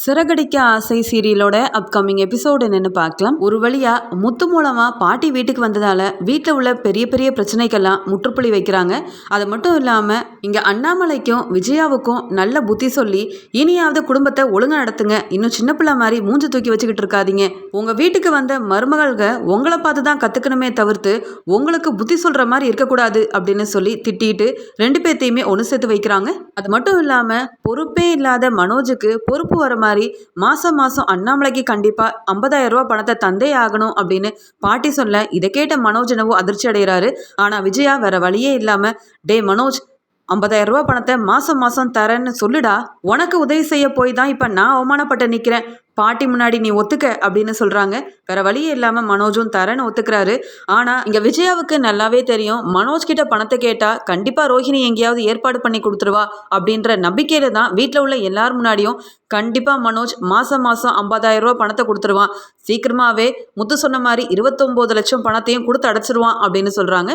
சிறகடிக்க ஆசை சீரியலோட upcoming episode என்னன்னு பார்க்கலாம். ஒரு வழியா முத்து மூலமா பாட்டி வீட்டுக்கு வந்ததால வீட்டில் உள்ள பெரிய பெரிய பிரச்சனைக்கெல்லாம் முற்றுப்புள்ளி வைக்கிறாங்க. அது மட்டும் இல்லாம இங்க அண்ணாமலைக்கும் விஜயாவுக்கும் நல்ல புத்தி சொல்லி இனியாவது குடும்பத்தை ஒழுங்கா நடத்துங்க, இன்னும் சின்ன பிள்ளை மாதிரி மூஞ்சி தூக்கி வச்சுக்கிட்டு இருக்காதீங்க, உங்க வீட்டுக்கு வந்த மருமகள்க உங்களை பார்த்து தான் கத்துக்கணுமே தவிர்த்து உங்களுக்கு புத்தி சொல்ற மாதிரி இருக்கக்கூடாது அப்படின்னு சொல்லி திட்டிட்டு ரெண்டு பேர்த்தையுமே ஒன்று சேர்த்து வைக்கிறாங்க. அது மட்டும் இல்லாம பொறுப்பே இல்லாத மனோஜுக்கு பொறுப்பு வர மாதிரி மாசம் மாசம் அண்ணாமலைக்கு கண்டிப்பா 50,000 ரூபாய் பணத்தை தந்தே ஆகணும் அப்படின்னு பாட்டி சொல்ல இதை கேட்ட மனோஜ் என்னவோ அதிர்ச்சி அடைகிறாரு. ஆனா விஜயா வேற வழியே இல்லாம, டே மனோஜ், 50,000 ரூபாய் பணத்தை மாசம் மாசம் தரேன்னு சொல்லுடா, உனக்கு உதவி செய்ய போய் தான் இப்ப நான் அவமானப்பட்டு நிக்கிறேன், பாட்டி முன்னாடி நீ ஒத்துக்க அப்படின்னு சொல்றாங்க. வேற வழியே இல்லாம மனோஜும் தரேன்னு ஒத்துக்கிறாரு. ஆனா இங்க விஜயாவுக்கு நல்லாவே தெரியும், மனோஜ் கிட்ட பணத்தை கேட்டா கண்டிப்பா ரோஹிணி எங்கேயாவது ஏற்பாடு பண்ணி கொடுத்துருவா அப்படின்ற நம்பிக்கையில தான் வீட்டில் உள்ள எல்லார் முன்னாடியும் கண்டிப்பா மனோஜ் மாசம் மாசம் 50,000 ரூபாய் பணத்தை கொடுத்துருவான், சீக்கிரமாவே முத்து சொன்ன மாதிரி 29 லட்சம் பணத்தையும் கொடுத்து அடைச்சிருவான் அப்படின்னு சொல்றாங்க.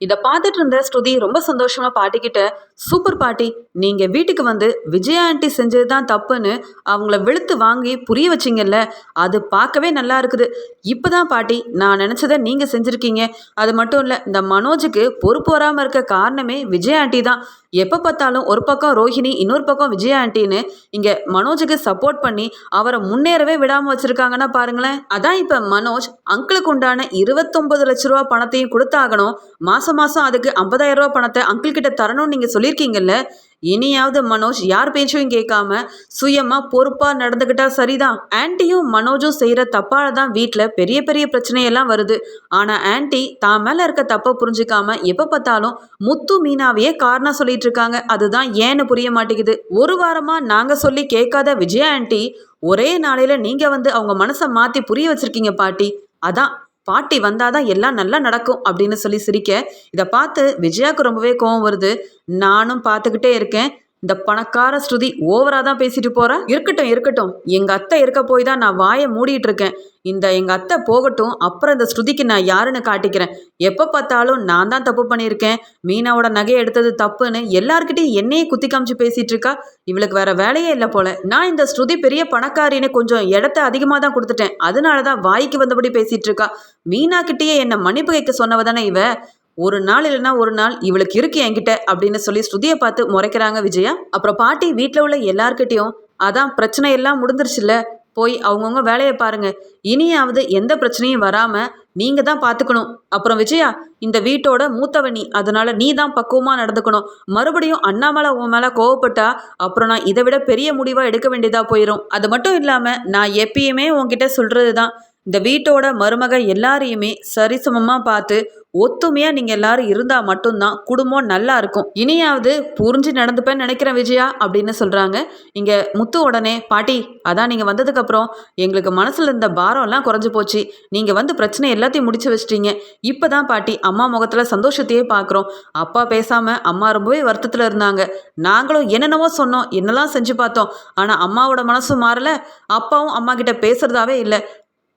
இதை பார்த்துட்டு இருந்த ஸ்ருதி ரொம்ப சந்தோஷமா பாட்டிக்கிட்ட, சூப்பர் பாட்டி, நீங்க வீட்டுக்கு வந்து விஜயா ஆண்டி செஞ்சது தான் தப்புன்னு அவங்கள வெளுத்து வாங்கி புரிய வச்சிங்கல்ல, அது பார்க்கவே நல்லா இருக்குது. இப்போதான் பாட்டி நான் நினைச்சதை நீங்க செஞ்சிருக்கீங்க. அது மட்டும் இல்லை, இந்த மனோஜுக்கு பொறுப்பு வராமல் இருக்க காரணமே விஜயா ஆண்டி தான். எப்போ பார்த்தாலும் ஒரு பக்கம் ரோஹிணி இன்னொரு பக்கம் விஜயா ஆண்டின்னு இங்கே மனோஜுக்கு சப்போர்ட் பண்ணி அவரை முன்னேறவே விடாமல் வச்சுருக்காங்கன்னா பாருங்களேன். அதான் இப்போ மனோஜ் அங்கிளுக்கு உண்டான 29 லட்ச ரூபா பணத்தையும் கொடுத்தாகணும், மாதம் மாதம் அதுக்கு 50,000 ரூபா பணத்தை அங்கிள் கிட்ட தரணும்னு நீங்கள் சொல்லியிருக்கீங்கல்ல, இனியாவது மனோஜ் யார் பேச்சையும் கேட்காம சுயமா பொறுப்பா நடந்துக்கிட்டா சரிதான். ஆன்ட்டியும் மனோஜும் செய்யற தப்பால தான் வீட்டில் பெரிய பெரிய பிரச்சனையெல்லாம் வருது. ஆனா ஆன்ட்டி தான் மேல இருக்க தப்பை புரிஞ்சுக்காம எப்ப பார்த்தாலும் முத்து மீனாவையே காரணம் சொல்லிட்டு இருக்காங்க. அதுதான் ஏன்னு புரிய மாட்டேங்குது. ஒரு வாரமா நாங்க சொல்லி கேட்காத விஜயா ஆன்ட்டி ஒரே நாளையில நீங்க வந்து அவங்க மனசை மாத்தி புரிய வச்சிருக்கீங்க பாட்டி. அதான் பாட்டி வந்தாதான் எல்லாம் நல்லா நடக்கும் அப்படின்னு சொல்லி சிரிக்க, இதை பார்த்து விஜயாவுக்கு ரொம்பவே கோவம் வருது. நானும் பார்த்துக்கிட்டே இருக்கேன், இந்த பணக்கார ஸ்ருதி ஓவரா தான் பேசிட்டு போறா. இருக்கட்டும் இருக்கட்டும், எங்க அத்தை இருக்க போய் தான் நான் வாயை மூடிட்டு இருக்கேன். இந்த எங்க அத்தை போகட்டும், அப்புறம் இந்த ஸ்ருதிக்கு நான் யாருன்னு காட்டிக்கிறேன். எப்போ பார்த்தாலும் நான் தான் தப்பு பண்ணியிருக்கேன், மீனாவோட நகையை எடுத்தது தப்புன்னு எல்லார்கிட்டையும் என்னையே குத்தி காமிச்சு பேசிட்டு இருக்கா. இவளுக்கு வேற வேலையே இல்லை போல. நான் இந்த ஸ்ருதி பெரிய பணக்காரின்னு கொஞ்சம் இடத்த அதிகமாக தான் கொடுத்துட்டேன், அதனாலதான் வாய்க்கு வந்தபடி பேசிட்டு இருக்கா. மீனா கிட்டேயே என்ன மன்னிப்பு கேட்க சொன்னவ தானே இவ. ஒரு நாள் இல்லைன்னா ஒரு நாள் இவளுக்கு இருக்கு என்கிட்ட அப்படின்னு சொல்லி ஸ்ருதியை பார்த்து முறைக்கிறாங்க விஜயா. அப்புறம் பாட்டி வீட்டில் உள்ள எல்லார்கிட்டையும், அதான் பிரச்சனை எல்லாம் முடிஞ்சிருச்சுல்ல, போய் அவங்கவுங்க வேலையை பாருங்க, இனியாவது எந்த பிரச்சனையும் வராம நீங்க தான் பார்த்துக்கணும். அப்புறம் விஜயா, இந்த வீட்டோட மூத்தவனி, அதனால நீ தான் பக்குவமா நடந்துக்கணும். மறுபடியும் அண்ணாமலை உன் மேல கோவப்பட்டா அப்புறம் நான் இதை விட பெரிய முடிவா எடுக்க வேண்டியதா போயிடும். அது மட்டும் இல்லாம நான் எப்பயுமே உன்கிட்ட சொல்றது தான், இந்த வீட்டோட மருமக எல்லாரையுமே சரிசமமா பார்த்து ஒத்துமையா நீங்க எல்லாரும் இருந்தா மட்டும்தான் குடும்பம் நல்லா இருக்கும். இனியாவது புரிஞ்சு நடந்துப்பேன்னு நினைக்கிறேன் விஜயா அப்படின்னு சொல்றாங்க. இங்க முத்து உடனே, பாட்டி, அதான் நீங்க வந்ததுக்கு அப்புறம் எங்களுக்கு மனசுல இருந்த பாரம் எல்லாம் குறைஞ்சு போச்சு, நீங்க வந்து பிரச்சனை எல்லாத்தையும் முடிச்சு வச்சிட்டீங்க. இப்பதான் பாட்டி அம்மா முகத்துல சந்தோஷத்தையே பாக்குறோம். அப்பா பேசாம அம்மா ரொம்பவே வருத்தத்துல இருந்தாங்க, நாங்களும் என்னென்னவோ சொன்னோம், என்னெல்லாம் செஞ்சு பார்த்தோம், ஆனா அம்மாவோட மனசும் மாறல, அப்பாவும் அம்மா கிட்ட பேசுறதாவே இல்லை.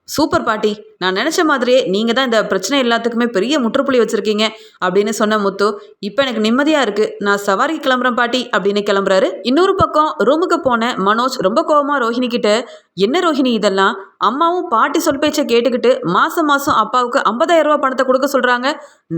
சூப்பர் பாட்டி, நான் நினச்ச மாதிரியே நீங்கள் தான் இந்த பிரச்சனை எல்லாத்துக்குமே பெரிய முற்றுப்புள்ளி வச்சுருக்கீங்க அப்படின்னு சொன்ன முத்து, இப்போ எனக்கு நிம்மதியாக இருக்குது, நான் சவாரிக்கு கிளம்புறேன் பாட்டி அப்படின்னு கிளம்புறாரு. இன்னொரு பக்கம் ரூமுக்கு போன மனோஜ் ரொம்ப கோவமாக ரோஹிணி கிட்ட, என்ன ரோஹிணி இதெல்லாம், அம்மாவும் பாட்டி சொல் பேச்சை கேட்டுக்கிட்டு மாதம் மாதம் அப்பாவுக்கு 50,000 ரூபா பணத்தை கொடுக்க சொல்கிறாங்க,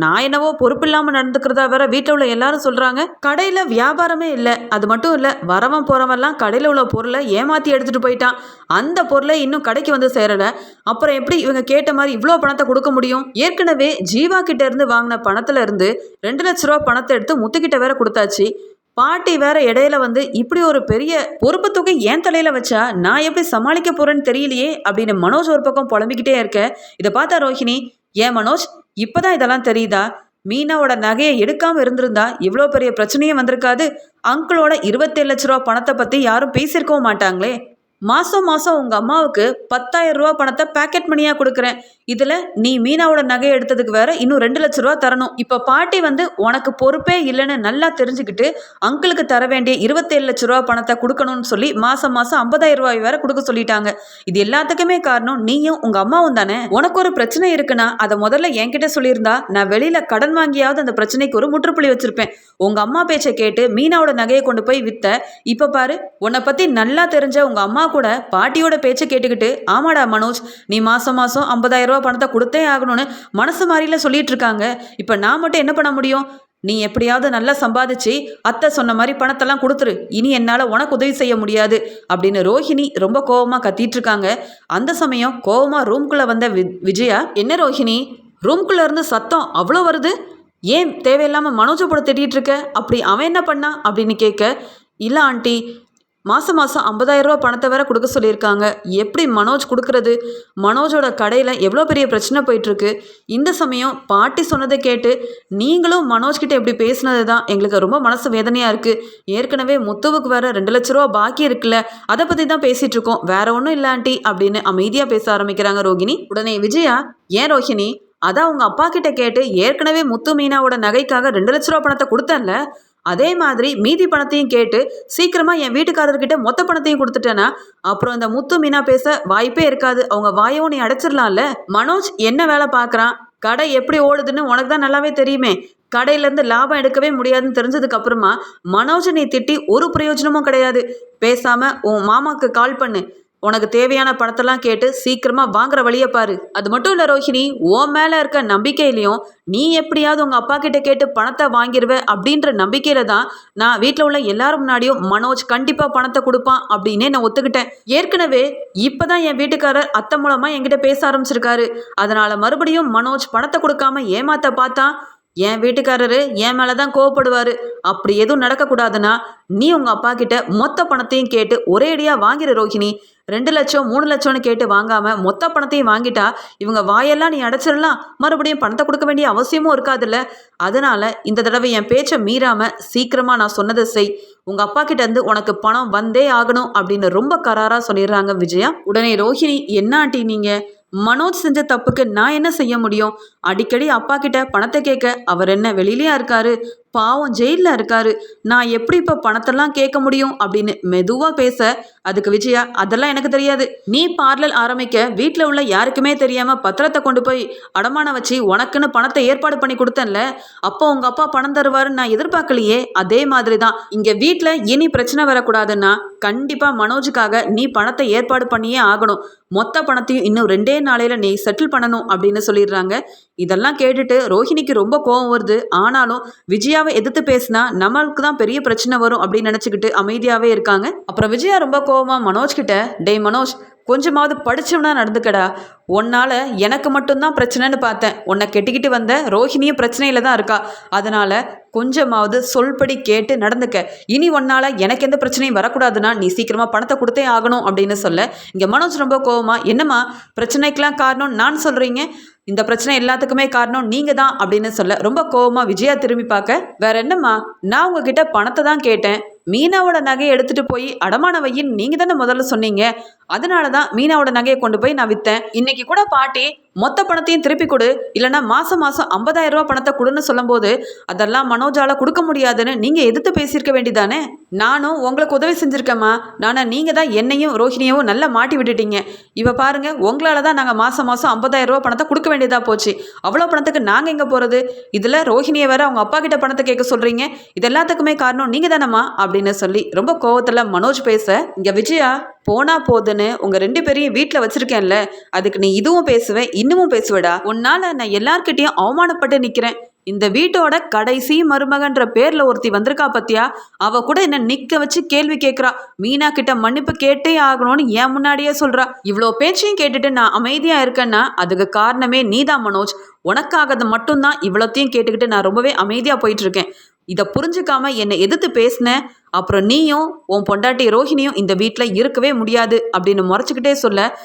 நான் என்னவோ பொறுப்பு இல்லாமல் நடந்துக்கிறதா வேற வீட்டில் உள்ள எல்லாரும் சொல்கிறாங்க. கடையில் வியாபாரமே இல்லை, அது மட்டும் இல்லை, வரவன் போகிறவெல்லாம் கடையில் உள்ள பொருளை ஏமாற்றி எடுத்துகிட்டு போயிட்டான், அந்த பொருளை இன்னும் கடைக்கு வந்து சேரலை, அப்புறம் எப்படி இவங்க கேட்ட மாதிரி இவ்வளோ பணத்தை கொடுக்க முடியும். ஏற்கனவே ஜீவா கிட்ட இருந்து வாங்கின பணத்துல இருந்து 2 லட்ச ரூபா பணத்தை எடுத்து முத்துக்கிட்ட வேற கொடுத்தாச்சு. பாட்டி வேற இடையில வந்து இப்படி ஒரு பெரிய பொறுப்பு தொகை ஏன் தலையில வச்சா நான் எப்படி சமாளிக்க போறேன்னு தெரியலையே அப்படின்னு மனோஜ் ஒரு பக்கம் புலம்பிக்கிட்டே இருக்க. இதை பார்த்தா ரோஹிணி, ஏன் மனோஜ் இப்பதான் இதெல்லாம் தெரியுதா, மீனாவோட நகையை எடுக்காம இருந்திருந்தா இவ்வளோ பெரிய பிரச்சனையும் வந்திருக்காது, அங்கிளோட 27 லட்ச ரூபா பணத்தை பத்தி யாரும் பேசியிருக்கவும் மாட்டாங்களே, மாதம் மாதம் உங்கள் அம்மாவுக்கு 10,000 ரூபா பணத்தை பேக்கெட் மணியாக கொடுக்குறேன், இதில் நீ மீனாவோட நகையை எடுத்ததுக்கு வேற இன்னும் 2 லட்ச ரூபா தரணும். இப்போ பாட்டி வந்து உனக்கு பொறுப்பே இல்லைன்னு நல்லா தெரிஞ்சுக்கிட்டு அங்கிளுக்கு தர வேண்டிய 27 லட்ச ரூபா பணத்தை கொடுக்கணும்னு சொல்லி மாதம் 50,000 ரூபாய் வேற கொடுக்க சொல்லிட்டாங்க. இது எல்லாத்துக்குமே காரணம் நீயும் உங்கள் அம்மாவும் தானே. உனக்கு ஒரு பிரச்சனை இருக்குன்னா அதை முதல்ல என்கிட்ட சொல்லியிருந்தா நான் வெளியில் கடன் வாங்கியாவது அந்த பிரச்சனைக்கு ஒரு முற்றுப்புள்ளி வச்சிருப்பேன். உங்கள் அம்மா பேச்சை கேட்டு மீனாவோட நகையை கொண்டு போய் வித்த. இப்போ பாரு, உன்னை பற்றி நல்லா தெரிஞ்ச உங்கள் அம்மா கூட பாட்டியோட பேச்சை கேட்டுக்கிட்டு ஆமாடா மனோஜ், நீ மாதம் 50,000 ரூபா பணத்தை கொடுத்தே ஆகணும்னு மனசு மாறியில் சொல்லிட்டு இருக்காங்க. இப்போ நான் மட்டும் என்ன பண்ண முடியும்? நீ எப்படியாவது நல்லா சம்பாதிச்சு அத்தை சொன்ன மாதிரி பணத்தெல்லாம் கொடுத்துரு. இனி என்னால் உனக்கு உதவி செய்ய முடியாது அப்படின்னு ரோஹிணி ரொம்ப கோபமாக கத்திட்டு இருக்காங்க. அந்த சமயம் கோபமாக ரூம்குள்ளே வந்த விஜயா, என்ன ரோஹிணி, ரூம்குள்ளே இருந்து சத்தம் அவ்வளோ வருது, ஏன் தேவையில்லாமல் மனோஜை போட திட்டிகிட்டு இருக்க? அப்படி அவன் என்ன பண்ணா அப்படின்னு கேட்க, இல்லை ஆண்டி, மாதம் 50,000 ரூபா பணத்தை வேற கொடுக்க சொல்லியிருக்காங்க. எப்படி மனோஜ் கொடுக்கறது? மனோஜோட கடையில் எவ்வளோ பெரிய பிரச்சனை போயிட்டுருக்கு. இந்த சமயம் பாட்டி சொன்னதை கேட்டு நீங்களும் மனோஜ்கிட்ட எப்படி பேசுனது தான் எங்களுக்கு ரொம்ப மனசு வேதனையாக இருக்குது. ஏற்கனவே முத்துவுக்கு வேற 2 லட்ச ரூபா பாக்கி இருக்குல்ல, அதை பற்றி தான் பேசிகிட்டு இருக்கோம், வேற ஒன்றும் இல்லை ஆண்டி அப்படின்னு அமைதியாக பேச ஆரம்பிக்கிறாங்க ரோகிணி. உடனே விஜயா, ஏன் ரோஹிணி, அதான் உங்கள் அப்பா கிட்ட கேட்டு ஏற்கனவே முத்து மீனாவோட நகைக்காக 2 லட்ச ரூபா பணத்தை கொடுத்தேன்ல, அதே மாதிரி மீதி பணத்தையும் கேட்டு சீக்கிரமாக என் வீட்டுக்காரர்கிட்ட மொத்த பணத்தையும் கொடுத்துட்டேன்னா அப்புறம் இந்த முத்து மீனா பேச வாய்ப்பே இருக்காது. அவங்க வாயவும் நீ அடைச்சிடலாம்ல. மனோஜ் என்ன வேலை பார்க்குறான், கடை எப்படி ஓடுதுன்னு உனக்கு தான் நல்லாவே தெரியுமே. கடையிலேருந்து லாபம் எடுக்கவே முடியாதுன்னு தெரிஞ்சதுக்கு அப்புறமா மனோஜை நீ திட்டி ஒரு பிரயோஜனமும் கிடையாது. பேசாமல் உன் மாமாவுக்கு கால் பண்ணு, உனக்கு தேவையான பணத்தெல்லாம் கேட்டு சீக்கிரமாக வாங்குற வழியை பாரு. அது மட்டும் இல்லை ரோஹிணி, உன் மேலே இருக்க நம்பிக்கையிலையும் நீ எப்படியாவது உங்கள் அப்பா கிட்ட கேட்டு பணத்தை வாங்கிடுவேன் அப்படின்ற நம்பிக்கையில தான் நான் வீட்டில் உள்ள எல்லாரும் முன்னாடியும் மனோஜ் கண்டிப்பாக பணத்தை கொடுப்பான் அப்படின்னே நான் ஒத்துக்கிட்டேன். ஏற்கனவே இப்போ தான் என் வீட்டுக்காரர் அத்தை மூலமாக என்கிட்ட பேச ஆரம்பிச்சிருக்காரு. அதனால் மறுபடியும் மனோஜ் பணத்தை கொடுக்காம ஏமாத்த பார்த்தா என் வீட்டுக்காரரு என் மேலே தான் கோவப்படுவார். அப்படி எதுவும் நடக்கக்கூடாதுன்னா நீ உங்கள் அப்பா கிட்ட மொத்த பணத்தையும் கேட்டு ஒரே அடியாக வாங்கிடு ரோஹிணி. 2 லட்சம் 3 லட்சம்னு கேட்டு வாங்காமல் மொத்த பணத்தையும் வாங்கிட்டா இவங்க வாயெல்லாம் நீ அடைச்சிடலாம், மறுபடியும் பணத்தை கொடுக்க வேண்டிய அவசியமும் இருக்காதுல்ல. அதனால் இந்த தடவை என் பேச்சை மீறாமல் சீக்கிரமாக நான் சொன்னதை செய். உங்கள் அப்பா கிட்ட இருந்து உனக்கு பணம் வந்தே ஆகணும் அப்படின்னு ரொம்ப கராராக சொல்லிடுறாங்க விஜயா. உடனே ரோஹிணி, என்ன ஆண்டி நீங்கள், மனோஜ் செஞ்ச தப்புக்கு நான் என்ன செய்ய முடியும்? அடிக்கடி அப்பா கிட்ட பணத்தை கேட்க அவர் என்ன வெளியிலையா இருக்காரு? பாவம் ஜெயிலில் இருக்காரு. நான் எப்படி இப்போ பணத்தெல்லாம் கேட்க முடியும் அப்படின்னு மெதுவாக பேச, அதுக்கு விஜயா, அதெல்லாம் எனக்கு தெரியாது. நீ பார்லர் ஆரம்பிக்க வீட்டில் உள்ள யாருக்குமே தெரியாமல் பத்திரத்தை கொண்டு போய் அடமானம் வச்சு உனக்குன்னு பணத்தை ஏற்பாடு பண்ணி கொடுத்தேன்ல, அப்போ உங்கள் அப்பா பணம் தருவாருன்னு நான் எதிர்பார்க்கலையே. அதே மாதிரி தான் இங்கே வீட்டில் இனி பிரச்சனை வரக்கூடாதுன்னா கண்டிப்பாக மனோஜுக்காக நீ பணத்தை ஏற்பாடு பண்ணியே ஆகணும். மொத்த பணத்தையும் இன்னும் 2 நாளையில் நீ செட்டில் பண்ணணும் அப்படின்னு சொல்லிடுறாங்க. இதெல்லாம் கேட்டுட்டு ரோஹிணிக்கு ரொம்ப கோபம் வருது. ஆனாலும் விஜயாவை எதிர்த்து பேசினா நம்மளுக்கு தான் பெரிய பிரச்சனை வரும் அப்படின்னு நினச்சிக்கிட்டு அமைதியாகவே இருக்காங்க. அப்புறம் விஜயா ரொம்ப கோபமாக மனோஜ் கிட்ட, டேய் மனோஜ், கொஞ்சமாவது படிச்சவனா நடந்துக்கடா. உன்னால் எனக்கு மட்டும்தான் பிரச்சனைன்னு பார்த்தேன். உன்னை கெட்டிக்கிட்டு வந்த ரோஹிணியும் பிரச்சனையில் தான் இருக்கா. அதனால் கொஞ்சமாவது சொல்படி கேட்டு நடந்துக்க. இனி உன்னால் எனக்கு எந்த பிரச்சனையும் வரக்கூடாதுன்னா நீ சீக்கிரமாக பணத்தை கொடுத்தே ஆகணும் அப்படின்னு சொல்ல, இங்கே மனோஜ் ரொம்ப கோவமா, என்னம்மா பிரச்சனைக்கெலாம் காரணம் நான் சொல்கிறீங்க, இந்த பிரச்சனை எல்லாத்துக்குமே காரணம் நீங்கள் தான் அப்படின்னு சொல்ல ரொம்ப கோவமாக விஜயா திரும்பி பார்க்க, வேற என்னம்மா, நான் உங்ககிட்ட பணத்தை தான் கேட்டேன். மீனாவோட நகையை எடுத்துகிட்டு போய் அடமான வையின்னு நீங்கள் தானே முதல்ல சொன்னீங்க. அதனால தான் மீனாவோட நகையை கொண்டு போய் நான் விற்றேன். இன்னைக்கு கூட பாட்டி மொத்த பணத்தையும் திருப்பி கொடு, இல்லைனா மாதம் 50,000 ரூபா பணத்தை கொடுன்னு சொல்லும்போது அதெல்லாம் மனோஜால் கொடுக்க முடியாதுன்னு நீங்கள் எதிர்த்து பேசியிருக்க வேண்டியதானே. நானும் உங்களுக்கு உதவி செஞ்சுருக்கேம்மா. ஆனால் நீங்கள் தான் என்னையும் ரோஹிணியவும் நல்லா மாட்டி விட்டுட்டீங்க. இவ பாருங்க, உங்களால் தான் நாங்கள் மாதம் 50,000 ரூபா பணத்தை கொடுக்க வேண்டியதாக போச்சு. அவ்வளோ பணத்துக்கு நாங்கள் எங்கே போகிறது? இதில் ரோஹிணியை வேற அவங்க அப்பா கிட்ட பணத்தை கேட்க சொல்கிறீங்க. இது எல்லாத்துக்குமே காரணம் நீங்கள் தானம்மா அப்படின்னு சொல்லி ரொம்ப கோவத்தில் மனோஜ் பேச, இங்கே விஜயா, போனா போதுன்னு உங்கள் 2 பேரையும் வீட்டில் வச்சுருக்கேன்ல, அதுக்கு நீ இதுவும் பேசுவேன் இன்னமும் பேசுவேடா. உன்னால் நான் எல்லார்கிட்டையும் அவமானப்பட்டு நிற்கிறேன். இந்த வீட்டோட கடைசி மருமகன்ற பேரில் ஒருத்தி வந்திருக்கா பத்தியா, அவ கூட என்ன நிற்க வச்சு கேள்வி கேட்குறா. மீனா கிட்ட மன்னிப்பு கேட்டே ஆகணும்னு என் முன்னாடியே சொல்கிறா. இவ்வளோ பேச்சையும் கேட்டுட்டு நான் அமைதியாக இருக்கேன்னா அதுக்கு காரணமே நீதான் மனோஜ். உனக்காகது மட்டும்தான் இவ்வளோத்தையும் கேட்டுக்கிட்டு நான் ரொம்பவே அமைதியாக போயிட்டுருக்கேன். இதை புரிஞ்சுக்காம என்னை எதிர்த்து பேசினேன், அப்புறம் நீயும் உன் பொண்டாட்டி ரோஹிணியும் இந்த வீட்டில் இருக்கவே முடியாது அப்படின்னு முறைச்சிக்கிட்டே சொல்ல,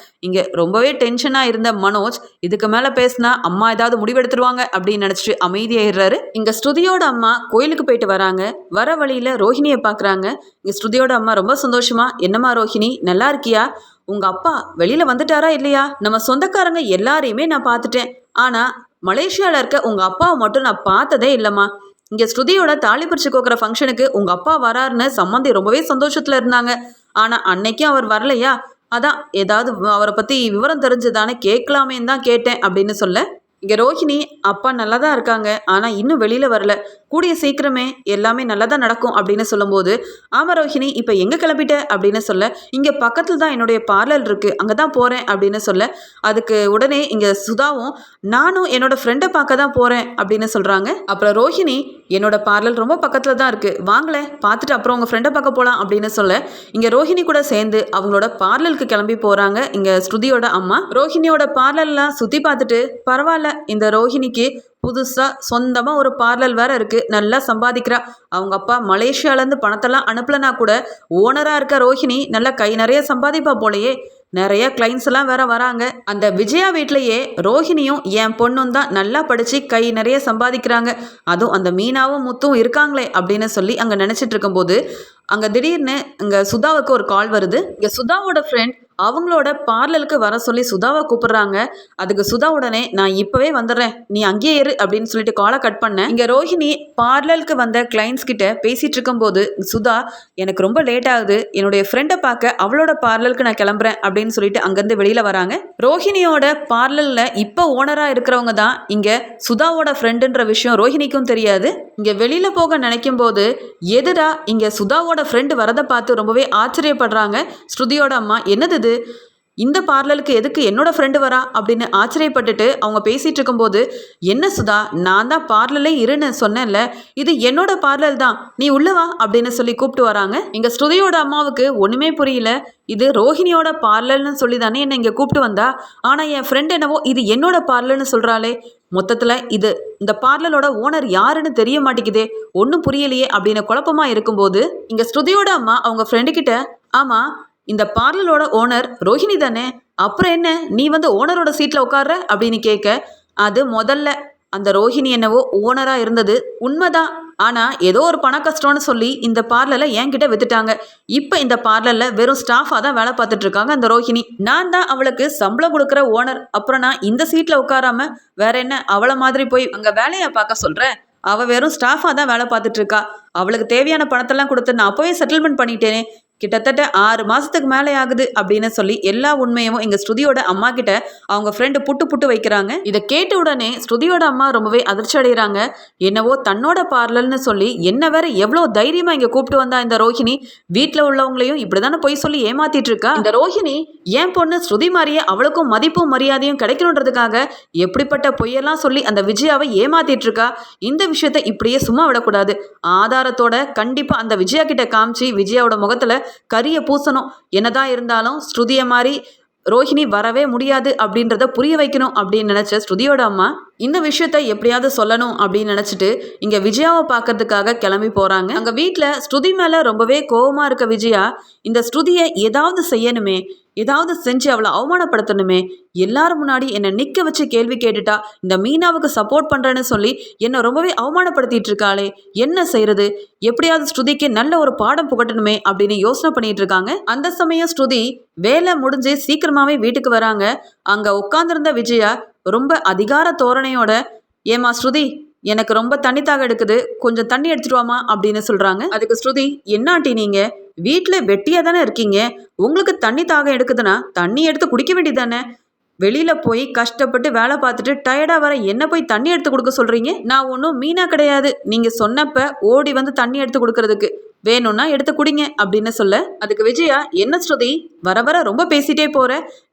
இங்கே ரொம்பவே டென்ஷனாக இருந்த மனோஜ் இதுக்கு மேலே பேசினா அம்மா ஏதாவது முடிவெடுத்துருவாங்க அப்படின்னு நினச்சிட்டு அமைதியாயிடுறாரு. இங்கே ஸ்ருதியோட அம்மா கோயிலுக்கு போயிட்டு வராங்க. வர வழியில் ரோஹிணியை பார்க்குறாங்க. இங்கே ஸ்ருதியோட அம்மா ரொம்ப சந்தோஷமா, என்னம்மா ரோஹிணி நல்லா இருக்கியா? உங்க அப்பா வெளியில வந்துட்டாரா இல்லையா? நம்ம சொந்தக்காரங்க எல்லாரையுமே நான் பார்த்துட்டேன். ஆனா மலேசியால இருக்க உங்க அப்பாவை மட்டும் நான் பார்த்ததே இல்லம்மா. இங்க ஸ்ருதியோட தாலி பிரிச்சு கோக்குற ஃபங்க்ஷனுக்கு உங்க அப்பா வராருன்னு சம்மந்தி ரொம்பவே சந்தோஷத்துல இருந்தாங்க. ஆனா அன்னைக்கும் அவர் வரலையா? அதான் ஏதாவது அவரை பத்தி விவரம் தெரிஞ்சுதானே கேட்கலாமேன்னு தான் கேட்டேன் அப்படின்னு சொல்ல, இங்க ரோஹிணி அப்பா நல்லா தான் இருக்காங்க. ஆனா இன்னும் வெளியில வரல. கூடிய சீக்கிரமே எல்லாமே நல்லா தான் நடக்கும் அப்படின்னு சொல்லும்போது, ஆமா ரோஹிணி இப்போ எங்கே கிளம்பிட்ட அப்படின்னு சொல்ல, இங்கே பக்கத்தில் தான் என்னுடைய பார்லர் இருக்குது, அங்கே தான் போகிறேன் அப்படின்னு சொல்ல, அதுக்கு உடனே இங்கே சுதாவும் நானும் என்னோட ஃப்ரெண்டை பார்க்க தான் போகிறேன் அப்படின்னு சொல்கிறாங்க. அப்புறம் ரோஹிணி என்னோட பார்லர் ரொம்ப பக்கத்தில் தான் இருக்குது, வாங்களேன் பார்த்துட்டு அப்புறம் உங்கள் ஃப்ரெண்டை பார்க்க போகலாம் அப்படின்னு சொல்ல, இங்கே ரோஹிணி கூட சேர்ந்து அவங்களோட பார்லருக்கு கிளம்பி போகிறாங்க இங்கே ஸ்ருதியோட அம்மா. ரோஹிணியோட பார்லர்லாம் சுற்றி பார்த்துட்டு, பரவாயில்ல இந்த ரோஹிணிக்கு புதுசாக சொந்தமாக ஒரு பார்லர் வேறு இருக்குது, நல்லா சம்பாதிக்கிறா. அவங்க அப்பா மலேசியாவிலேருந்து பணத்தெல்லாம் அனுப்பலனா கூட ஓனராக இருக்க ரோஹிணி நல்லா கை நிறைய சம்பாதிப்பா போலையே. நிறைய கிளைண்ட்ஸ் எல்லாம் வேற வராங்க. அந்த விஜயா வீட்லேயே ரோஹிணியும் என் பொண்ணும் தான் நல்லா படித்து கை நிறைய சம்பாதிக்கிறாங்க. அதுவும் அந்த மீனாவும் முத்தும் இருக்காங்களே அப்படின்னு சொல்லி அங்கே நினச்சிட்டு இருக்கும்போது அங்கே திடீர்னு இங்கே சுதாவுக்கு ஒரு கால் வருது. இங்கே சுதாவோட ஃப்ரெண்ட் அவங்களோட பார்லருக்கு வர சொல்லி சுதாவை கூப்பிடுறாங்க. அதுக்கு சுதா உடனே நான் இப்போவே வந்துடுறேன், நீ அங்கேயே இரு அப்படின்னு சொல்லிட்டு காலை கட் பண்ணேன். இங்கே ரோஹிணி பார்லருக்கு வந்த கிளைண்ட்ஸ் கிட்ட பேசிகிட்டு இருக்கும்போது சுதா எனக்கு ரொம்ப லேட் ஆகுது, என்னுடைய ஃப்ரெண்டை பார்க்க அவளோட பார்லருக்கு நான் கிளம்புறேன் அப்படின்னு சொல்லிட்டு அங்கேருந்து வெளியில் வராங்க. ரோஹிணியோட பார்லரில் இப்போ ஓனராக இருக்கிறவங்க தான் இங்கே சுதாவோட ஃப்ரெண்டுன்ற விஷயம் ரோஹிணிக்கும் தெரியாது. இங்கே வெளியில் போக நினைக்கும் போது எதிரா இங்கே சுதாவோட ஃப்ரெண்டு வரதை பார்த்து ரொம்பவே ஆச்சரியப்படுறாங்க ஸ்ருதியோட அம்மா. என்னது இது, இந்த பார்லருக்கு எதுக்கு என்னோட ஃப்ரெண்டு வரா அப்படின்னு ஆச்சரியப்பட்டுட்டு அவங்க பேசிகிட்டு இருக்கும்போது, என்ன சுதா நான் தான் பார்லர்லே இருன்னு சொன்னேன்ல, இது என்னோட பார்லர் தான், நீ உள்ளவா அப்படின்னு சொல்லி கூப்பிட்டு வராங்க. இங்கே ஸ்ருதியோட அம்மாவுக்கு ஒன்றுமே புரியல. இது ரோஹிணியோட பார்லர்னு சொல்லி தானே என்னை இங்கே கூப்பிட்டு வந்தா, ஆனால் என் ஃப்ரெண்ட் என்னவோ இது என்னோட பார்லர்னு சொல்கிறாளே, மொத்தத்தில் இது இந்த பார்லரோட ஓனர் யாருன்னு தெரிய மாட்டேங்குதே, ஒன்றும் புரியலையே அப்படின்னு குழப்பமாக இருக்கும்போது இங்கே ஸ்ருதியோட அம்மா அவங்க ஃப்ரெண்டுக்கிட்ட, ஆமாம் இந்த பார்லரோட ஓனர் ரோஹிணி தானே, அப்புறம் என்ன நீ வந்து ஓனரோட சீட்டில் உட்கார்ற அப்படின்னு கேட்க, அது முதல்ல அந்த ரோஹிணி என்னவோ ஓனராக இருந்தது உண்மைதான், ஆனால் ஏதோ ஒரு பண கஷ்டம்னு சொல்லி இந்த பார்லரில் என்கிட்ட வித்துட்டாங்க. இப்போ இந்த பார்லரில் வெறும் ஸ்டாஃபாக தான் வேலை பார்த்துட்டு இருக்காங்க அந்த ரோஹிணி. நான் தான் அவளுக்கு சம்பளம் கொடுக்குற ஓனர், அப்புறம் நான் இந்த சீட்டில் உட்காராம வேற என்ன அவளை மாதிரி போய் அங்கே வேலையை பார்க்க சொல்கிறேன். அவள் வெறும் ஸ்டாஃபாக தான் வேலை பார்த்துட்டு இருக்கா. அவளுக்கு தேவையான பணத்தெல்லாம் கொடுத்து நான் அப்போவே செட்டில்மெண்ட் பண்ணிட்டேனே, கிட்டத்தட்ட 6 மாதத்துக்கு மேலே ஆகுது அப்படின்னு சொல்லி எல்லா உண்மையும் எங்கள் ஸ்ருதியோட அம்மா கிட்ட அவங்க ஃப்ரெண்டு புட்டு வைக்கிறாங்க. இதை கேட்ட உடனே ஸ்ருதியோட அம்மா ரொம்பவே அதிர்ச்சி அடைகிறாங்க. என்னவோ தன்னோட பார்லர்னு சொல்லி என்ன வேற எவ்வளோ தைரியமாக இங்கே கூப்பிட்டு வந்தா இந்த ரோஹிணி, வீட்டில் உள்ளவங்களையும் இப்படி தானே போய் சொல்லி ஏமாத்திட்டு இருக்கா. இந்த ரோஹிணி என் பொண்ணு ஸ்ருதி மாதிரியே அவளுக்கும் மதிப்பும் மரியாதையும் கிடைக்கணுன்றதுக்காக எப்படிப்பட்ட பொய்யெல்லாம் சொல்லி அந்த விஜயாவை ஏமாத்திட்டு இருக்கா. இந்த விஷயத்தை இப்படியே சும்மா விடக்கூடாது, ஆதாரத்தோட கண்டிப்பாக அந்த விஜயா கிட்ட காமிச்சு விஜயாவோட முகத்தில் கரிய பூசணும். என்னதான் இருந்தாலும் ஸ்ருதியை மாதிரி ரோஹிணி வரவே முடியாது அப்படின்றத புரிய வைக்கணும் அப்படின்னு நினச்ச ஸ்ருதியோட அம்மா இந்த விஷயத்த எப்படியாவது சொல்லணும் அப்படின்னு நினச்சிட்டு இங்கே விஜயாவை பார்க்கறதுக்காக கிளம்பி போகிறாங்க. அங்கே வீட்டில் ஸ்ருதி மேலே ரொம்பவே கோபமாக இருக்க விஜயா இந்த ஸ்ருதியை ஏதாவது செய்யணுமே, ஏதாவது செஞ்சு அவளை அவமானப்படுத்தணுமே, எல்லாரும் முன்னாடி என்னை நிற்க வச்சு கேள்வி கேட்டுட்டா, இந்த மீனாவுக்கு சப்போர்ட் பண்ணுறேன்னு சொல்லி என்னை ரொம்பவே அவமானப்படுத்திட்டு இருக்காளே, என்ன செய்யறது, எப்படியாவது ஸ்ருதிக்கு நல்ல ஒரு பாடம் புகட்டணுமே அப்படின்னு யோசனை பண்ணிட்டு இருக்காங்க. அந்த சமயம் ஸ்ருதி வேலை முடிஞ்சு சீக்கிரமாகவே வீட்டுக்கு வராங்க. அங்கே உட்காந்துருந்த விஜயா ரொம்ப அதிகார தோரணையோட, ஏமா ஸ்ருதி எனக்கு ரொம்ப தண்ணி தாக எடுக்குது, கொஞ்சம் தண்ணி எடுத்துட்டு வாமா அப்படின்னு சொல்கிறாங்க. அதுக்கு ஸ்ருதி, என்னாட்டி நீங்கள் வீட்டில் வெட்டியாக தானே இருக்கீங்க, உங்களுக்கு தண்ணி தாகம் எடுக்குதுன்னா தண்ணி எடுத்து குடிக்க வேண்டியதானே, வெளியில் போய் கஷ்டப்பட்டு வேலை பார்த்துட்டு டயர்டாக வர என்ன போய் தண்ணி எடுத்து கொடுக்க சொல்கிறீங்க, நான் ஒன்றும் மீனா கிடையாது நீங்கள் சொன்னப்ப ஓடி வந்து தண்ணி எடுத்து கொடுக்கறதுக்கு, வேணும்னா எடுத்து குடிங்க அப்படின்னு சொல்ல, அதுக்கு விஜயா, என்ன ஸ்ருதி வர வர ரொம்ப பேசிட்டே போற,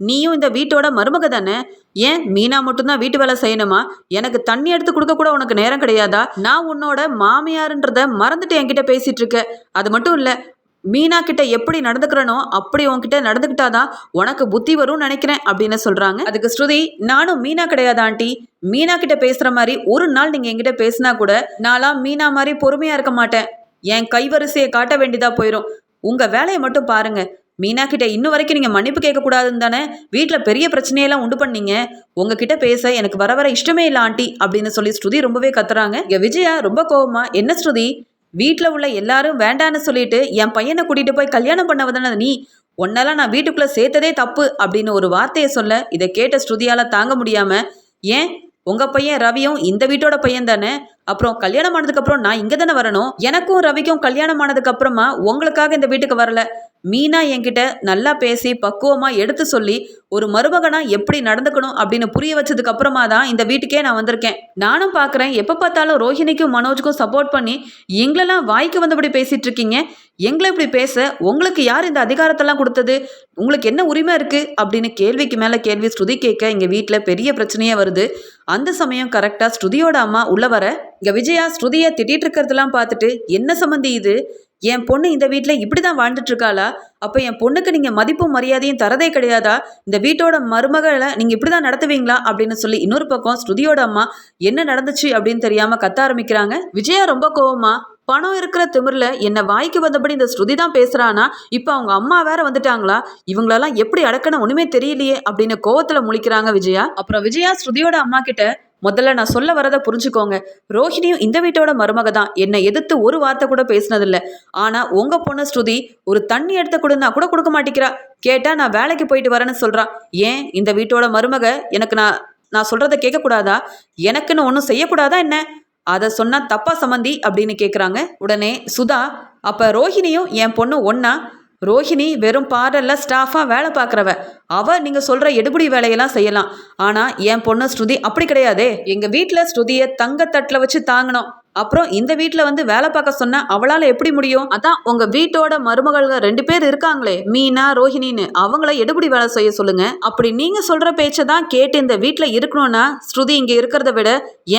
நீயும் இந்த வீட்டோட மருமக தானே, ஏன் மீனா மட்டும்தான் வீட்டு வேலை செய்யணுமா, எனக்கு தண்ணி எடுத்து கொடுக்க கூட உனக்கு நேரம் கிடையாதா, நான் உன்னோட மாமியாருன்றத மறந்துட்டு என்கிட்ட பேசிட்டு இருக்க, அது மட்டும் இல்லை மீனா கிட்ட எப்படி நடந்துக்கிறனோ அப்படி உன்கிட்ட நடந்துக்கிட்டாதான் உனக்கு புத்தி வரும்னு நினைக்கிறேன் அப்படின்னு சொல்றாங்க. அதுக்கு ஸ்ருதி, நானும் மீனா கிடையாது ஆண்டி, மீனா கிட்ட பேசுற மாதிரி ஒரு நாள் நீங்க என்கிட்ட பேசினா கூட நான்லாம் மீனா மாதிரி பொறுமையா இருக்க மாட்டேன், என் கைவரிசையை காட்ட வேண்டியதா போயிடும், உங்க வேலையை மட்டும் பாருங்க, மீனா கிட்ட இன்னும் வரைக்கும் நீங்கள் மன்னிப்பு கேட்கக்கூடாதுன்னு தானே வீட்டில் பெரிய பிரச்சனையெல்லாம் உண்டு பண்ணீங்க, உங்ககிட்ட பேச எனக்கு வர வர இஷ்டமே இல்லை ஆண்டி அப்படின்னு சொல்லி ஸ்ருதி ரொம்பவே கத்துறாங்க. இங்கே விஜயா ரொம்ப கோவமா, என்ன ஸ்ருதி வீட்டில் உள்ள எல்லாரும் வேண்டான்னு சொல்லிட்டு என் பையனை கூட்டிகிட்டு போய் கல்யாணம் பண்ணவதானே நீ, உன்னெல்லாம் நான் வீட்டுக்குள்ளே சேர்த்ததே தப்பு அப்படின்னு ஒரு வார்த்தையை சொல்ல இதை கேட்ட ஸ்ருதியால் தாங்க முடியாமல், ஏன் உங்கள் பையன் ரவியும் இந்த வீட்டோட பையன் தானே, அப்புறம் கல்யாணம் ஆனதுக்கப்புறம் நான் இங்கே தானே வரணும், எனக்கும் ரவிக்கும் கல்யாணம் ஆனதுக்கு அப்புறமா உங்களுக்காக இந்த வீட்டுக்கு வரல, மீனா என்கிட்ட நல்லா பேசி பக்குவமாக எடுத்து சொல்லி ஒரு மருமகனா எப்படி நடந்துக்கணும் அப்படின்னு புரிய வச்சதுக்கு அப்புறமா தான் இந்த வீட்டுக்கே நான் வந்திருக்கேன். நானும் பார்க்குறேன், எப்போ பார்த்தாலும் ரோஹிணிக்கும் மனோஜுக்கும் சப்போர்ட் பண்ணி எங்களெல்லாம் வாய்க்கு வந்தபடி பேசிட்டு இருக்கீங்க. எங்களை இப்படி பேச உங்களுக்கு யார் இந்த அதிகாரத்தெல்லாம் கொடுத்தது, உங்களுக்கு என்ன உரிமை இருக்குது அப்படின்னு கேள்விக்கு மேலே கேள்வி ஸ்ருதி கேட்க இங்கே வீட்டில் பெரிய பிரச்சனையே வருது. அந்த சமயம் கரெக்டாக ஸ்ருதியோட அம்மா உள்ள வர இங்கே விஜயா ஸ்ருதியை திட்டிகிட்டு இருக்கிறதெல்லாம் பார்த்துட்டு, என்ன சம்மந்தி இது, என் பொண்ணு இந்த வீட்டில் இப்படி தான் வாழ்ந்துட்டு இருக்காளா, அப்போ என் பொண்ணுக்கு நீங்கள் மதிப்பும் மரியாதையும் தரதே கிடையாதா, இந்த வீட்டோட மருமகளை நீங்கள் இப்படி தான் நடத்துவீங்களா அப்படின்னு சொல்லி இன்னொரு பக்கம் ஸ்ருதியோட அம்மா என்ன நடந்துச்சு அப்படின்னு தெரியாமல் கத்த ஆரம்பிக்கிறாங்க. விஜயா ரொம்ப கோவமா, பணம் இருக்கிற திமிரில் என்னை வாய்க்கு வந்தபடி இந்த ஸ்ருதி தான் பேசுகிறானா, இப்போ அவங்க அம்மா வேற வந்துட்டாங்களா, இவங்களெல்லாம் எப்படி அடக்கணும் ஒன்றுமே தெரியலையே அப்படின்னு கோவத்தில் முழிக்கிறாங்க விஜயா. அப்புறம் விஜயா ஸ்ருதியோட அம்மா கிட்ட, முதல்ல நான் சொல்ல வரதை புரிஞ்சுக்கோங்க, ரோஹிணியும் இந்த வீட்டோட மருமக தான், என்னை எதிர்த்து ஒரு வார்த்தை கூட பேசினதில்ல. ஆனால் உங்கள் பொண்ணு ஸ்ருதி ஒரு தண்ணி எடுத்து கொடுன்னா கூட கொடுக்க மாட்டேங்கிறா, கேட்டால் நான் வேலைக்கு போயிட்டு வரேன்னு சொல்கிறா. ஏன் இந்த வீட்டோட மருமக எனக்கு நான் சொல்கிறத கேட்கக்கூடாதா, எனக்குன்னு ஒன்றும் செய்யக்கூடாதா என்ன, அதை சொன்னால் தப்பா சம்மந்தி அப்படின்னு கேட்குறாங்க. உடனே சுதா, அப்போ ரோஹிணியும் என் பொண்ணு ஒன்றா, ரோஹிணி வெறும் பார்லரில் ஸ்டாஃபாக வேலை பார்க்குறவ, அவள் நீங்கள் சொல்கிற எடுபடி வேலையெல்லாம் செய்யலாம். ஆனால் என் பொண்ணு ஸ்ருதி அப்படி கிடையாதே, எங்கள் வீட்டில் ஸ்ருதியை தங்கத்தட்டில் வச்சு தாங்கணும், அப்புறம் இந்த வீட்டில் வந்து வேலை பார்க்க சொன்னால் அவளால் எப்படி முடியும், அதான் உங்கள் வீட்டோட மருமகள்கள் 2 பேர் இருக்காங்களே மீனா ரோஹிணின்னு, அவங்கள எடுபடி வேலை செய்ய சொல்லுங்க. அப்படி நீங்கள் சொல்கிற பேச்சை தான் கேட்டு இந்த வீட்டில் இருக்கணும்னா ஸ்ருதி இங்கே இருக்கிறத விட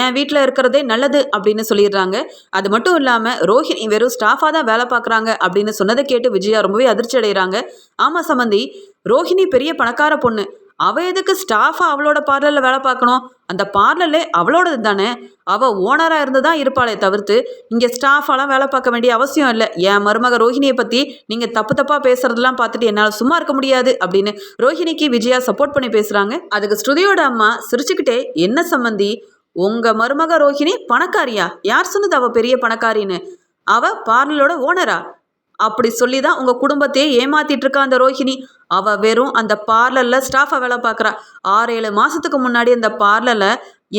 என் வீட்டில் இருக்கிறதே நல்லது அப்படின்னு சொல்லிடுறாங்க. அது மட்டும் இல்லாமல் ரோஹிணி வெறும் ஸ்டாஃபாக தான் வேலை பார்க்குறாங்க அப்படின்னு சொன்னதை கேட்டு விஜயா ரொம்பவே அதிர்ச்சி அடைகிறாங்க. ஆமாம் சம்மந்தி, ரோஹிணி பெரிய பணக்கார பொண்ணு, அவள் எதுக்கு ஸ்டாஃபாக அவளோட பார்லரில் வேலை பார்க்கணும், அந்த பார்லர்லே அவளோடது தானே, அவள் ஓனராக இருந்து தான் இருப்பாளே தவிர்த்து இங்கே ஸ்டாஃபாலாம் வேலை பார்க்க வேண்டிய அவசியம் இல்லை. என் மருமக ரோஹிணியை பற்றி நீங்கள் தப்பாக பேசுகிறதெல்லாம் பார்த்துட்டு என்னால் சும்மா இருக்க முடியாது அப்படின்னு ரோஹிணிக்கு விஜயா சப்போர்ட் பண்ணி பேசுகிறாங்க. அதுக்கு ஸ்ருதியோட அம்மா சிரிச்சுக்கிட்டே, என்ன சம்மந்தி, உங்கள் மருமக ரோஹிணி பணக்காரியா, யார் சொன்னது அவள் பெரிய பணக்காரின்னு, அவள் பார்லரோட ஓனரா, அப்படி சொல்லி தான் உங்கள் குடும்பத்தையே ஏமாத்திட்டு இருக்கா அந்த ரோஹிணி, அவள் வெறும் அந்த பார்லரில் ஸ்டாஃபாக வேலை பார்க்குறா. 6-7 மாதத்துக்கு முன்னாடி அந்த பார்லரில்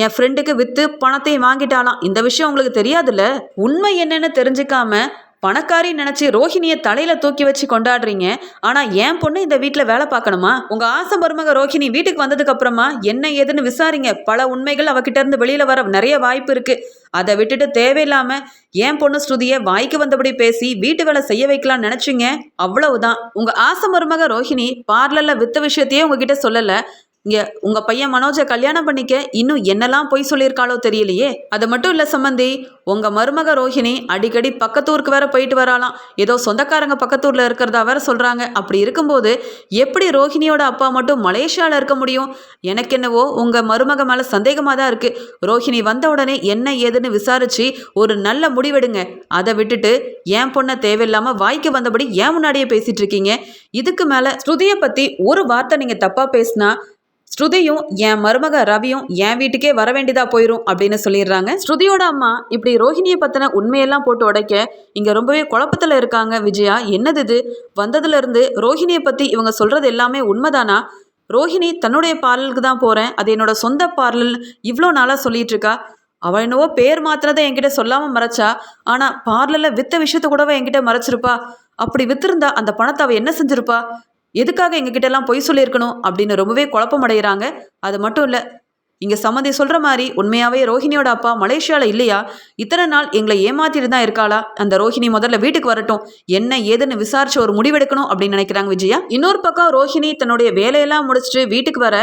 என் ஃப்ரெண்டுக்கு விற்று பணத்தையும் வாங்கிட்டாலாம். இந்த விஷயம் உங்களுக்கு தெரியாதுல்ல, உண்மை என்னன்னு தெரிஞ்சுக்காம பணக்காரி நினச்சி ரோஹிணியை தலையில் தூக்கி வச்சு கொண்டாடுறீங்க. ஆனால் என் பொண்ணு இந்த வீட்டில் வேலை பார்க்கணுமா, உங்கள் ஆசை மருமக ரோஹிணி வீட்டுக்கு வந்ததுக்கு அப்புறமா என்ன ஏதுன்னு விசாரிங்க, பல உண்மைகள் அவகிட்ட இருந்து வெளியில் வர நிறைய வாய்ப்பு இருக்குது. அதை விட்டுட்டு தேவையில்லாமல் என் பொண்ணு ஸ்ருதியை வாய்க்கு வந்தபடி பேசி வீட்டு வேலை செய்ய வைக்கலாம்னு நினச்சிங்க, அவ்வளவுதான். உங்கள் ஆசை மருமக ரோஹிணி பார்லரில் விற்ற விஷயத்தையே உங்ககிட்ட சொல்லலை, இங்கே உங்கள் பையன் மனோஜை கல்யாணம் பண்ணிக்க இன்னும் என்னெல்லாம் பொய் சொல்லியிருக்காளோ தெரியலையே. அது மட்டும் இல்லை சம்மந்தி, உங்கள் மருமக ரோஹிணி அடிக்கடி பக்கத்தூருக்கு வேற போயிட்டு வராலாம், ஏதோ சொந்தக்காரங்க பக்கத்தூரில் இருக்கிறதா வேற சொல்கிறாங்க. அப்படி இருக்கும்போது எப்படி ரோஹிணியோட அப்பா மட்டும் மலேசியாவில் இருக்க முடியும், எனக்கு என்னவோ உங்கள் மருமக மேலே சந்தேகமாக தான் இருக்குது. ரோஹிணி வந்த உடனே என்ன ஏதுன்னு விசாரித்து ஒரு நல்ல முடிவெடுங்க. அதை விட்டுட்டு என் பொண்ணை தேவையில்லாமல் வாய்க்கு வந்தபடி ஏன் முன்னாடியே பேசிகிட்டு இருக்கீங்க. இதுக்கு மேலே ஸ்ருதியை பற்றி ஒரு வார்த்தை நீங்கள் தப்பாக பேசினா ஸ்ருதியும் என் மருமக ரவியும் என் வீட்டுக்கே வர வேண்டியதா போயிடும் அப்படின்னு சொல்லிடுறாங்க. ஸ்ருதியோட அம்மா இப்படி ரோஹிணியை பற்றின உண்மையெல்லாம் போட்டு உடைக்க இங்கே ரொம்பவே குழப்பத்தில் இருக்காங்க விஜயா. என்னது இது, வந்ததுலேருந்து ரோஹிணியை பற்றி இவங்க சொல்கிறது எல்லாமே உண்மைதானா, ரோஹிணி தன்னுடைய பார்லருக்கு தான் போகிறேன், அது என்னோட சொந்த பார்லர் இவ்வளோ நாளாக சொல்லிட்டு இருக்கா, அவள் என்னவோ பேர் மாத்திரதை என்கிட்ட சொல்லாமல் மறைச்சா, ஆனால் பார்லரில் விற்ற விஷயத்த கூடவே என்கிட்ட மறைச்சிருப்பா, அப்படி விற்றுருந்தா அந்த பணத்தை அவள் என்ன செஞ்சிருப்பா, எதுக்காக எங்ககிட்டலாம் பொய் சொல்லியிருக்கணும் அப்படின்னு ரொம்பவே குழப்பம் அடைகிறாங்க. அது மட்டும் இல்லை, இங்கே சம்மந்தி சொல்கிற மாதிரி உண்மையாகவே ரோஹிணியோட அப்பா மலேசியாவில் இல்லையா, இத்தனை நாள் எங்களை ஏமாத்திட்டு தான் இருக்காளா, அந்த ரோஹிணி முதல்ல வீட்டுக்கு வரட்டும், என்ன ஏதுன்னு விசாரிச்சு ஒரு முடிவெடுக்கணும் அப்படின்னு நினைக்கிறாங்க விஜயா. இன்னொரு பக்கம் ரோஹிணி தன்னுடைய வேலையெல்லாம் முடிச்சுட்டு வீட்டுக்கு வர,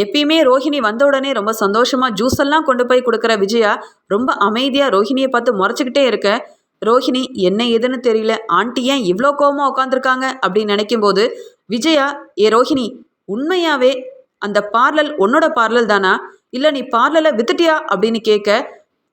எப்பயுமே ரோஹிணி வந்த உடனே ரொம்ப சந்தோஷமாக ஜூஸ் எல்லாம் கொண்டு போய் கொடுக்குற விஜயா ரொம்ப அமைதியாக ரோஹிணியை பார்த்து முறைச்சிக்கிட்டே இருக்க, ரோஹிணி என்ன ஏதுன்னு தெரியல, ஆண்டி ஏன் இவ்வளோ கோவமாக உட்காந்துருக்காங்க அப்படின்னு நினைக்கும்போது விஜயா, ஏ ரோஹிணி, உண்மையாவே அந்த பார்லர் உன்னோட பார்லர் தானா, இல்லை நீ பார்லரில் வித்துட்டியா அப்படின்னு கேட்க,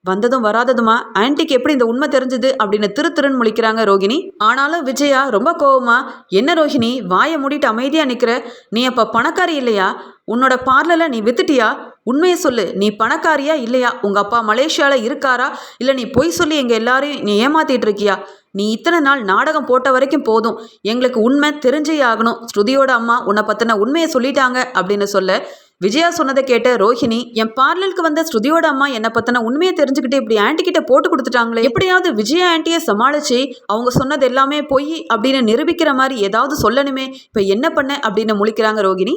வந்ததும் வராததுமா ஆன்ட்டிக்கு எப்படி இந்த உண்மை தெரிஞ்சுது அப்படின்னு திருன்னு முழிக்கிறாங்க ரோஹிணி. ஆனாலும் விஜயா ரொம்ப கோவமா, என்ன ரோஹிணி வாயை மூடிட்டு அமைதியாக நிற்கிற, நீ அப்போ பணக்காரி இல்லையா, உன்னோட பார்லரில் நீ வித்துட்டியா, உண்மையை சொல்லு, நீ பணக்காரியா இல்லையா? உங்க அப்பா மலேசியால இருக்காரா? இல்ல நீ பொய் சொல்லி எங்க எல்லாரையும் நீ ஏமாத்திட்டு இருக்கியா? நீ இத்தனை நாள் நாடகம் போட்ட வரைக்கும் போதும், எங்களுக்கு உண்மை தெரிஞ்சே ஆகணும். ஸ்ருதியோட அம்மா உன்னை பத்தின உண்மையை சொல்லிட்டாங்க அப்படின்னு சொல்ல, விஜயா சொன்னதை கேட்ட ரோஹிணி, என் பார்லருக்கு வந்த ஸ்ருதியோட அம்மா என்னை பத்தின உண்மையை தெரிஞ்சுக்கிட்டு இப்படி ஆன்ட்டி கிட்ட போட்டு கொடுத்துட்டாங்களே, எப்படியாவது விஜயா ஆன்ட்டியை சமாளிச்சு அவங்க சொன்னது எல்லாமே பொய் அப்படின்னு நிரூபிக்கிற மாதிரி ஏதாவது சொல்லணுமே, இப்ப என்ன பண்ண அப்படின்னு முழிக்கிறாங்க ரோகிணி.